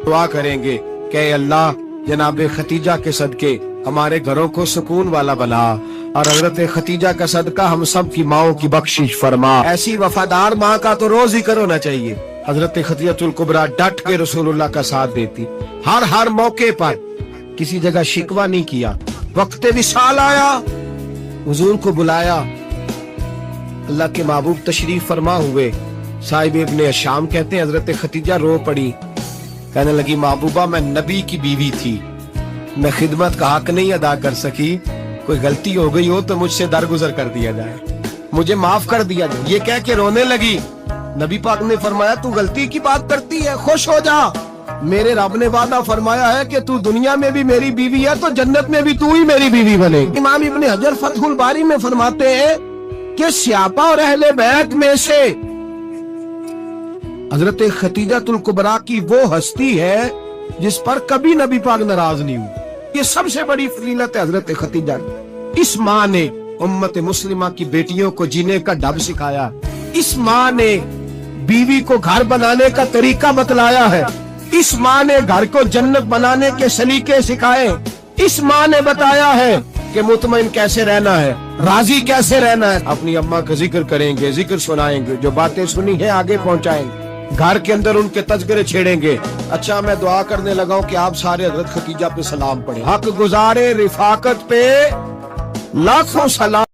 दुआ करेंगे कि अल्लाह जनाब खतीजा के सदके हमारे घरों को सुकून वाला बना, और हजरत खतीजा का सदका हम सब की माओं की बख्शिश फरमा। ऐसी वफादार माँ का तो रोज जिक्र होना चाहिए। हजरत खतीजतुल कुबरा डट के रसूलुल्लाह का साथ देती, हर मौके पर किसी जगह शिकवा नहीं किया। वक्त विसाल आया, हुजूर को बुलाया, अल्लाह के महबूब तशरीफ फरमा हुए। साहिब इब्ने शाम कहते हैं हजरत खतीजा रो पड़ी, कहने लगी महबूबा मैं नबी की बीवी थी, मैं खिदमत का हक नहीं अदा कर सकी, कोई गलती हो गई हो तो मुझसे दरगुजर कर दिया जाए, मुझे माफ कर दिया जाए। ये कह के रोने लगी। नबी पाक ने फरमाया तू गलती की बात करती है, खुश हो जा, मेरे रब ने वादा फरमाया है कि तू दुनिया में भी मेरी बीवी है तो जन्नत में भी तू ही मेरी बीवी बनेगी। इमाम इब्ने हजर फतहुल बारी में फरमाते हैं कि स्यापा और अहले बैत में से हजरत खतीजतुल कुबरा की वो हस्ती है जिस पर कभी नबी पाक नाराज नहीं हुई। ये सबसे बड़ी फजीलत है हजरत खतीजा की। इस माँ ने उम्मत मुस्लिमा की बेटियों को जीने का ढब सिखाया, इस माँ ने बीवी को घर बनाने का तरीका बतलाया है, इस माँ ने घर को जन्नत बनाने के सलीके सिखाए, इस माँ ने बताया है कि मुतमईन कैसे रहना है, राजी कैसे रहना है। अपनी अम्मा का जिक्र करेंगे, जिक्र सुनाएंगे, जो बातें सुनी है आगे पहुंचाएंगे, घर के अंदर उनके तज़किरे छेड़ेंगे। अच्छा मैं दुआ करने लगा हूं कि आप सारे हजरत खतीजा पे सलाम पढ़े। हक गुजारे रिफाकत पे लाखों सलाम।